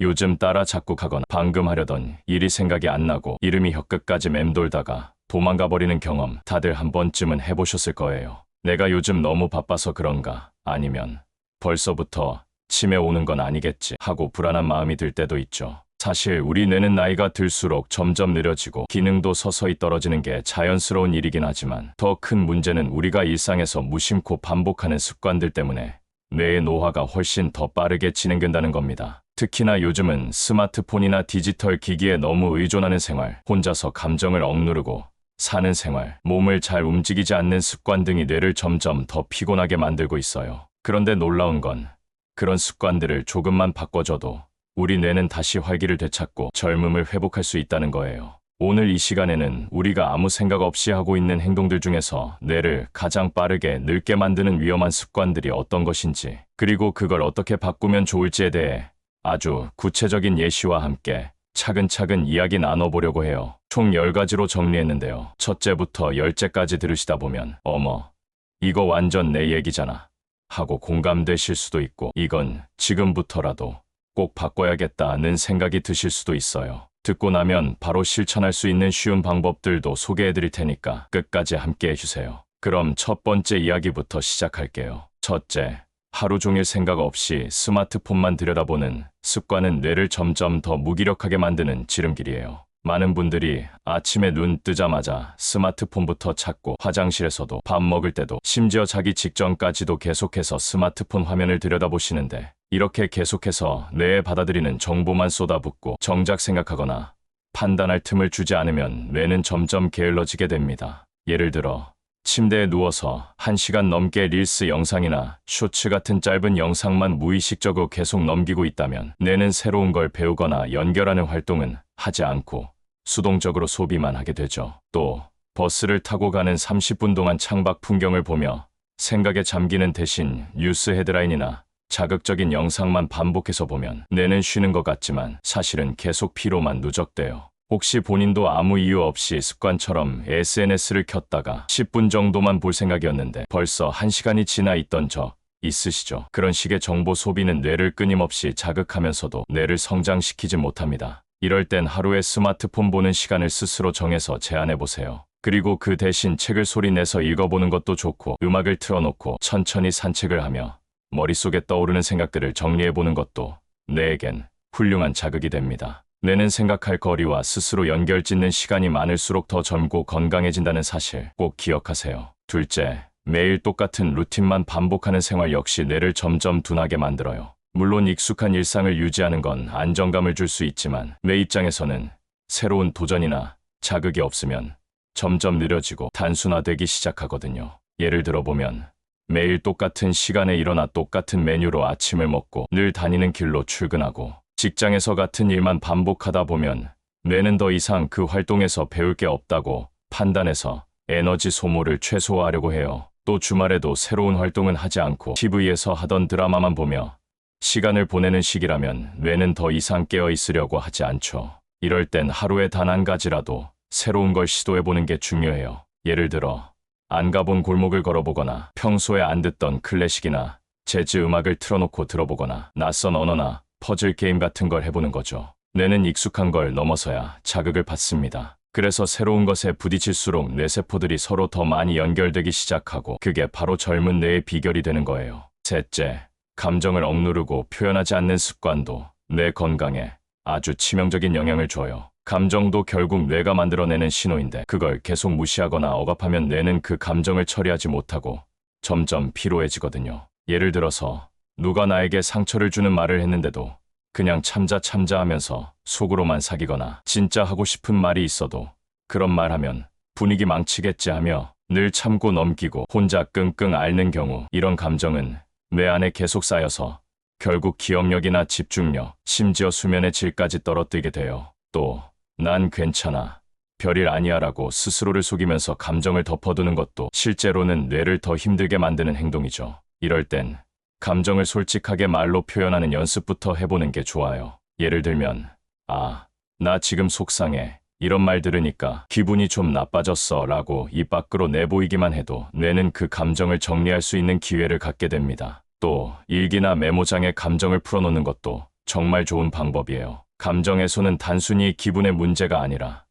요즘 따라 작곡하거나 방금 하려던 일이 생각이 안 나고 이름이 혀끝까지 맴돌다가 도망가 버리는 경험 다들 한 번쯤은 해보셨을 거예요. 내가 요즘 너무 바빠서 그런가, 아니면 벌써부터 치매 오는 건 아니겠지 하고 불안한 마음이 들 때도 있죠. 사실 우리 뇌는 나이가 들수록 점점 느려지고 기능도 서서히 떨어지는 게 자연스러운 일이긴 하지만 더 큰 문제는 우리가 일상에서 무심코 반복하는 습관들 때문에 뇌의 노화가 훨씬 더 빠르게 진행된다는 겁니다. 특히나 요즘은 스마트폰이나 디지털 기기에 너무 의존하는 생활, 혼자서 감정을 억누르고 사는 생활, 몸을 잘 움직이지 않는 습관 등이 뇌를 점점 더 피곤하게 만들고 있어요. 그런데 놀라운 건 그런 습관들을 조금만 바꿔줘도 우리 뇌는 다시 활기를 되찾고 젊음을 회복할 수 있다는 거예요. 오늘 이 시간에는 우리가 아무 생각 없이 하고 있는 행동들 중에서 뇌를 가장 빠르게 늙게 만드는 위험한 습관들이 어떤 것인지, 그리고 그걸 어떻게 바꾸면 좋을지에 대해 아주 구체적인 예시와 함께 차근차근 이야기 나눠보려고 해요. 총 10가지로 정리했는데요. 첫째부터 10제까지 들으시다 보면 어머, 이거 완전 내 얘기잖아 하고 공감되실 수도 있고, 이건 지금부터라도 꼭 바꿔야겠다는 생각이 드실 수도 있어요. 듣고 나면 바로 실천할 수 있는 쉬운 방법들도 소개해드릴 테니까 끝까지 함께 해주세요. 그럼 첫 번째 이야기부터 시작할게요. 첫째, 하루 종일 생각 없이 스마트폰만 들여다보는 습관은 뇌를 점점 더 무기력하게 만드는 지름길이에요. 많은 분들이 아침에 눈 뜨자마자 스마트폰부터 찾고 화장실에서도 밥 먹을 때도 심지어 자기 직전까지도 계속해서 스마트폰 화면을 들여다보시는데, 이렇게 계속해서 뇌에 받아들이는 정보만 쏟아붓고 정작 생각하거나 판단할 틈을 주지 않으면 뇌는 점점 게을러지게 됩니다. 예를 들어 침대에 누워서 1시간 넘게 릴스 영상이나 쇼츠 같은 짧은 영상만 무의식적으로 계속 넘기고 있다면 뇌는 새로운 걸 배우거나 연결하는 활동은 하지 않고 수동적으로 소비만 하게 되죠. 또 버스를 타고 가는 30분 동안 창밖 풍경을 보며 생각에 잠기는 대신 뉴스 헤드라인이나 자극적인 영상만 반복해서 보면 뇌는 쉬는 것 같지만 사실은 계속 피로만 누적돼요. 혹시 본인도 아무 이유 없이 습관처럼 SNS를 켰다가 10분 정도만 볼 생각이었는데 벌써 1시간이 지나 있던 적 있으시죠? 그런 식의 정보 소비는 뇌를 끊임없이 자극하면서도 뇌를 성장시키지 못합니다. 이럴 땐 하루에 스마트폰 보는 시간을 스스로 정해서 제한해보세요. 그리고 그 대신 책을 소리내서 읽어보는 것도 좋고, 음악을 틀어놓고 천천히 산책을 하며 머릿속에 떠오르는 생각들을 정리해보는 것도 뇌에겐 훌륭한 자극이 됩니다. 뇌는 생각할 거리와 스스로 연결짓는 시간이 많을수록 더 젊고 건강해진다는 사실 꼭 기억하세요. 둘째, 매일 똑같은 루틴만 반복하는 생활 역시 뇌를 점점 둔하게 만들어요. 물론 익숙한 일상을 유지하는 건 안정감을 줄 수 있지만 뇌 입장에서는 새로운 도전이나 자극이 없으면 점점 느려지고 단순화되기 시작하거든요. 예를 들어보면 매일 똑같은 시간에 일어나 똑같은 메뉴로 아침을 먹고 늘 다니는 길로 출근하고 직장에서 같은 일만 반복하다 보면 뇌는 더 이상 그 활동에서 배울 게 없다고 판단해서 에너지 소모를 최소화하려고 해요. 또 주말에도 새로운 활동은 하지 않고 TV에서 하던 드라마만 보며 시간을 보내는 시기라면 뇌는 더 이상 깨어 있으려고 하지 않죠. 이럴 땐 하루에 단 한 가지라도 새로운 걸 시도해보는 게 중요해요. 예를 들어 안 가본 골목을 걸어보거나 평소에 안 듣던 클래식이나 재즈 음악을 틀어놓고 들어보거나 낯선 언어나 퍼즐 게임 같은 걸 해보는 거죠. 뇌는 익숙한 걸 넘어서야 자극을 받습니다. 그래서 새로운 것에 부딪힐수록 뇌세포들이 서로 더 많이 연결되기 시작하고 그게 바로 젊은 뇌의 비결이 되는 거예요. 셋째, 감정을 억누르고 표현하지 않는 습관도 뇌 건강에 아주 치명적인 영향을 줘요. 감정도 결국 뇌가 만들어내는 신호인데 그걸 계속 무시하거나 억압하면 뇌는 그 감정을 처리하지 못하고 점점 피로해지거든요. 예를 들어서 누가 나에게 상처를 주는 말을 했는데도 그냥 참자 하면서 속으로만 사귀거나 진짜 하고 싶은 말이 있어도 그런 말 하면 분위기 망치겠지 하며 늘 참고 넘기고 혼자 끙끙 앓는 경우, 이런 감정은 뇌 안에 계속 쌓여서 결국 기억력이나 집중력, 심지어 수면의 질까지 떨어뜨리게 돼요. 또 난 괜찮아, 별일 아니야 라고 스스로를 속이면서 감정을 덮어두는 것도 실제로는 뇌를 더 힘들게 만드는 행동이죠. 이럴 땐 감정을 솔직하게 말로 표현하는 연습부터 해보는 게 좋아요. 예를 들면 나 지금 속상해, 이런 말 들으니까 기분이 좀 나빠졌어 라고 입 밖으로 내보이기만 해도 뇌는 그 감정을 정리할 수 있는 기회를 갖게 됩니다. 또 일기나 메모장에 감정을 풀어놓는 것도 정말 좋은 방법이에요. 감정 해소는 단순히 기분의 문제가 아니라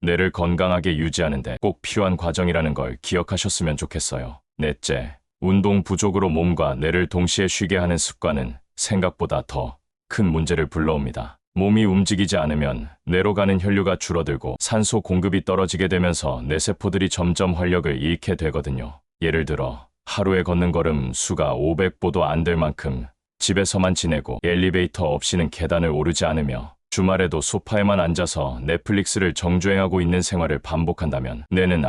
뇌를 건강하게 유지하는데 꼭 필요한 과정이라는 걸 기억하셨으면 좋겠어요. 넷째, 운동 부족으로 몸과 뇌를 동시에 쉬게 하는 습관은 생각보다 더 큰 문제를 불러옵니다. 몸이 움직이지 않으면 뇌로 가는 혈류가 줄어들고 산소 공급이 떨어지게 되면서 뇌세포들이 점점 활력을 잃게 되거든요. 예를 들어 하루에 걷는 걸음 수가 500보도 안 될 만큼 집에서만 지내고 엘리베이터 없이는 계단을 오르지 않으며 주말에도 소파에만 앉아서 넷플릭스를 정주행하고 있는 생활을 반복한다면 뇌는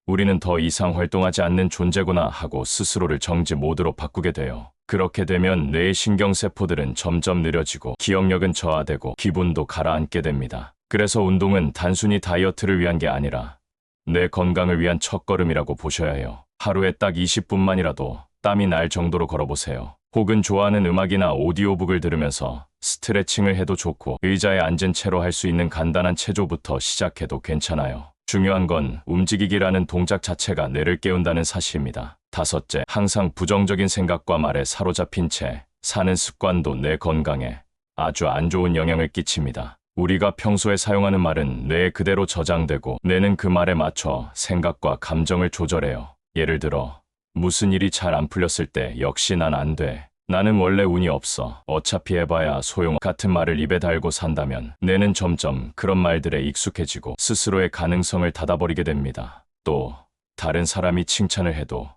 우리는 더 이상 활동하지 않는 존재구나 하고 스스로를 정지 모드로 바꾸게 돼요. 그렇게 되면 뇌의 신경세포들은 점점 느려지고 기억력은 저하되고 기분도 가라앉게 됩니다. 그래서 운동은 단순히 다이어트를 위한 게 아니라 뇌 건강을 위한 첫걸음이라고 보셔야 해요. 하루에 딱 20분만이라도 땀이 날 정도로 걸어보세요. 혹은 좋아하는 음악이나 오디오북을 들으면서 스트레칭을 해도 좋고 의자에 앉은 채로 할 수 있는 간단한 체조부터 시작해도 괜찮아요. 중요한 건 움직이기라는 동작 자체가 뇌를 깨운다는 사실입니다. 다섯째, 항상 부정적인 생각과 말에 사로잡힌 채 사는 습관도 뇌 건강에 아주 안 좋은 영향을 끼칩니다. 우리가 평소에 사용하는 말은 뇌에 그대로 저장되고 뇌는 그 말에 맞춰 생각과 감정을 조절해요. 예를 들어 무슨 일이 잘 안 풀렸을 때 역시 난 안 돼. 나는 원래 운이 없어. 어차피 해봐야 소용 같은 말을 입에 달고 산다면 뇌는 점점 그런 말들에 익숙해지고 스스로의 가능성을 닫아버리게 됩니다. 또 다른 사람이 칭찬을 해도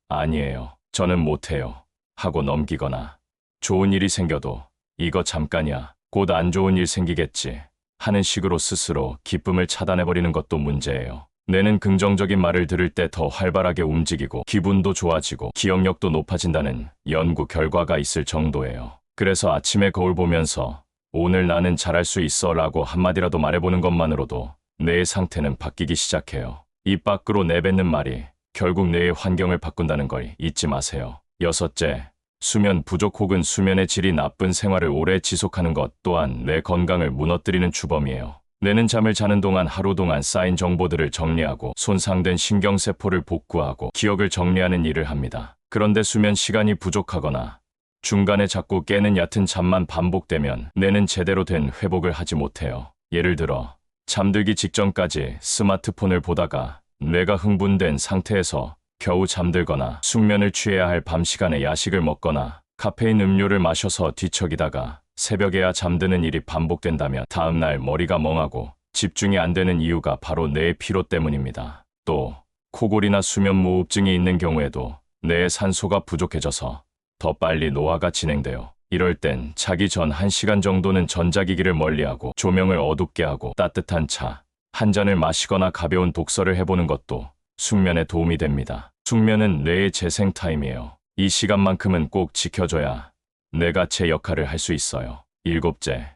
아니에요. 저는 못해요. 하고 넘기거나 좋은 일이 생겨도 이거 잠깐이야. 곧 안 좋은 일 생기겠지. 하는 식으로 스스로 기쁨을 차단해버리는 것도 문제예요. 뇌는 긍정적인 말을 들을 때 더 활발하게 움직이고 기분도 좋아지고 기억력도 높아진다는 연구 결과가 있을 정도예요. 그래서 아침에 거울 보면서 오늘 나는 잘할 수 있어 라고 한마디라도 말해보는 것만으로도 뇌의 상태는 바뀌기 시작해요. 입 밖으로 내뱉는 말이 결국 뇌의 환경을 바꾼다는 걸 잊지 마세요. 여섯째, 수면 부족 혹은 수면의 질이 나쁜 생활을 오래 지속하는 것 또한 뇌 건강을 무너뜨리는 주범이에요. 뇌는 잠을 자는 동안 하루 동안 쌓인 정보들을 정리하고 손상된 신경세포를 복구하고 기억을 정리하는 일을 합니다. 그런데 수면 시간이 부족하거나 중간에 자꾸 깨는 얕은 잠만 반복되면 뇌는 제대로 된 회복을 하지 못해요. 예를 들어 잠들기 직전까지 스마트폰을 보다가 뇌가 흥분된 상태에서 겨우 잠들거나 숙면을 취해야 할 밤 시간에 야식을 먹거나 카페인 음료를 마셔서 뒤척이다가 새벽에야 잠드는 일이 반복된다면 다음날 머리가 멍하고 집중이 안 되는 이유가 바로 뇌의 피로 때문입니다. 또 코골이나 수면무호흡증이 있는 경우에도 뇌의 산소가 부족해져서 더 빨리 노화가 진행돼요. 이럴 땐 자기 전 1시간 정도는 전자기기를 멀리하고 조명을 어둡게 하고 따뜻한 차 한 잔을 마시거나 가벼운 독서를 해보는 것도 숙면에 도움이 됩니다. 숙면은 뇌의 재생 타임이에요. 이 시간만큼은 꼭 지켜줘야 뇌가 제 역할을 할 수 있어요. 일곱째,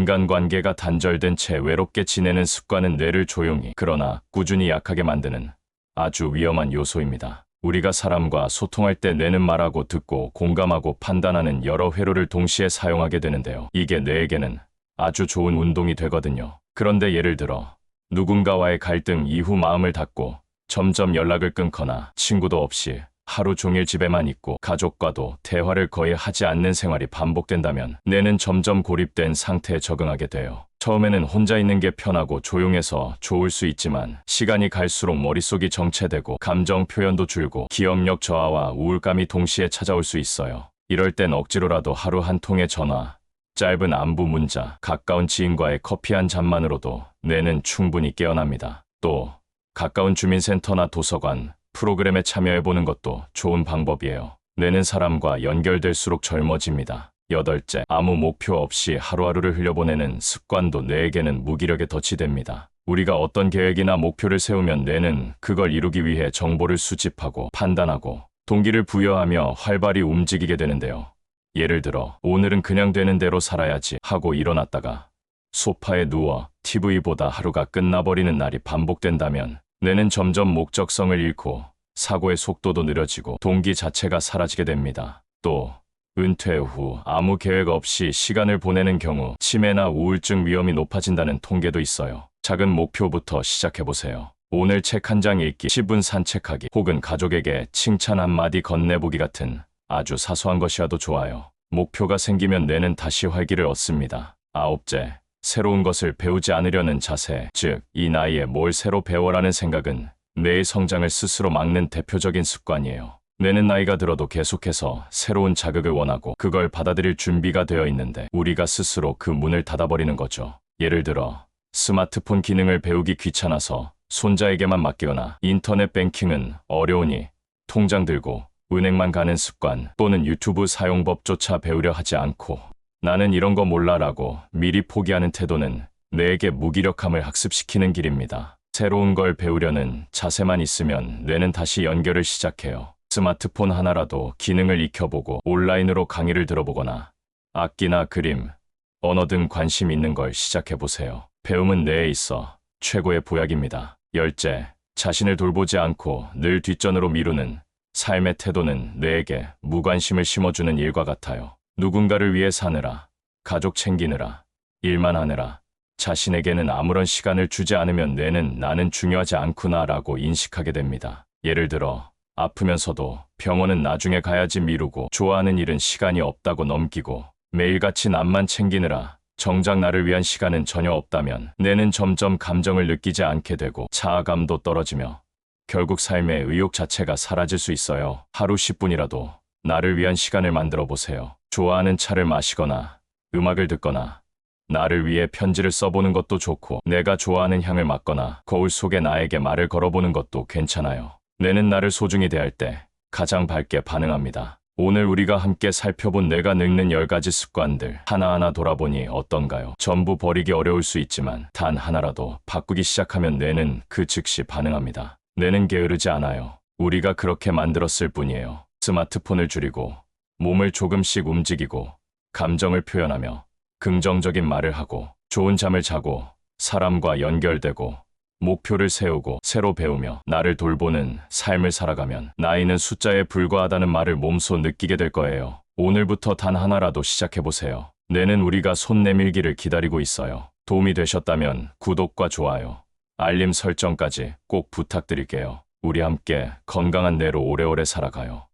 인간관계가 단절된 채 외롭게 지내는 습관은 뇌를 조용히 그러나 꾸준히 약하게 만드는 아주 위험한 요소입니다. 우리가 사람과 소통할 때 뇌는 말하고 듣고 공감하고 판단하는 여러 회로를 동시에 사용하게 되는데요. 이게 뇌에게는 아주 좋은 운동이 되거든요. 그런데 예를 들어 누군가와의 갈등 이후 마음을 닫고 점점 연락을 끊거나 친구도 없이 하루 종일 집에만 있고 가족과도 대화를 거의 하지 않는 생활이 반복된다면 뇌는 점점 고립된 상태에 적응하게 돼요. 처음에는 혼자 있는 게 편하고 조용해서 좋을 수 있지만 시간이 갈수록 머릿속이 정체되고 감정 표현도 줄고 기억력 저하와 우울감이 동시에 찾아올 수 있어요. 이럴 땐 억지로라도 하루 한 통의 전화, 짧은 안부 문자, 가까운 지인과의 커피 한 잔만으로도 뇌는 충분히 깨어납니다. 또 가까운 주민센터나 도서관, 프로그램에 참여해보는 것도 좋은 방법이에요. 뇌는 사람과 연결될수록 젊어집니다. 여덟째, 아무 목표 없이 하루하루를 흘려보내는 습관도 뇌에게는 무기력에 덫이 됩니다. 우리가 어떤 계획이나 목표를 세우면 뇌는 그걸 이루기 위해 정보를 수집하고 판단하고 동기를 부여하며 활발히 움직이게 되는데요. 예를 들어 오늘은 그냥 되는 대로 살아야지 하고 일어났다가 소파에 누워 TV보다 하루가 끝나버리는 날이 반복된다면 뇌는 점점 목적성을 잃고 사고의 속도도 느려지고 동기 자체가 사라지게 됩니다. 또 은퇴 후 아무 계획 없이 시간을 보내는 경우 치매나 우울증 위험이 높아진다는 통계도 있어요. 작은 목표부터 시작해보세요. 오늘 책 한 장 읽기, 10분 산책하기, 혹은 가족에게 칭찬 한마디 건네보기 같은 아주 사소한 것이라도 좋아요. 목표가 생기면 뇌는 다시 활기를 얻습니다. 아홉째, 새로운 것을 배우지 않으려는 자세, 즉, 이 나이에 뭘 새로 배워라는 생각은 뇌의 성장을 스스로 막는 대표적인 습관이에요. 뇌는 나이가 들어도 계속해서 새로운 자극을 원하고 그걸 받아들일 준비가 되어 있는데 우리가 스스로 그 문을 닫아버리는 거죠. 예를 들어, 스마트폰 기능을 배우기 귀찮아서 손자에게만 맡기거나 인터넷 뱅킹은 어려우니 통장 들고 은행만 가는 습관, 또는 유튜브 사용법조차 배우려 하지 않고 나는 이런 거 몰라라고 미리 포기하는 태도는 뇌에게 무기력함을 학습시키는 길입니다. 새로운 걸 배우려는 자세만 있으면 뇌는 다시 연결을 시작해요. 스마트폰 하나라도 기능을 익혀보고 온라인으로 강의를 들어보거나 악기나 그림, 언어 등 관심 있는 걸 시작해보세요. 배움은 뇌에 있어 최고의 보약입니다. 열째, 자신을 돌보지 않고 늘 뒷전으로 미루는 삶의 태도는 뇌에게 무관심을 심어주는 일과 같아요. 누군가를 위해 사느라, 가족 챙기느라, 일만 하느라 자신에게는 아무런 시간을 주지 않으면 뇌는 나는 중요하지 않구나라고 인식하게 됩니다. 예를 들어, 아프면서도 병원은 나중에 가야지 미루고 좋아하는 일은 시간이 없다고 넘기고 매일같이 남만 챙기느라 정작 나를 위한 시간은 전혀 없다면 뇌는 점점 감정을 느끼지 않게 되고 자아감도 떨어지며 결국 삶의 의욕 자체가 사라질 수 있어요. 하루 10분이라도 나를 위한 시간을 만들어 보세요. 좋아하는 차를 마시거나 음악을 듣거나 나를 위해 편지를 써보는 것도 좋고 내가 좋아하는 향을 맡거나 거울 속에 나에게 말을 걸어보는 것도 괜찮아요. 뇌는 나를 소중히 대할 때 가장 밝게 반응합니다. 오늘 우리가 함께 살펴본 뇌가 늙는 10가지 습관들 하나하나 돌아보니 어떤가요? 전부 버리기 어려울 수 있지만 단 하나라도 바꾸기 시작하면 뇌는 그 즉시 반응합니다. 뇌는 게으르지 않아요. 우리가 그렇게 만들었을 뿐이에요. 스마트폰을 줄이고 몸을 조금씩 움직이고 감정을 표현하며 긍정적인 말을 하고 좋은 잠을 자고 사람과 연결되고 목표를 세우고 새로 배우며 나를 돌보는 삶을 살아가면 나이는 숫자에 불과하다는 말을 몸소 느끼게 될 거예요. 오늘부터 단 하나라도 시작해보세요. 뇌는 우리가 손 내밀기를 기다리고 있어요. 도움이 되셨다면 구독과 좋아요, 알림 설정까지 꼭 부탁드릴게요. 우리 함께 건강한 뇌로 오래오래 살아가요.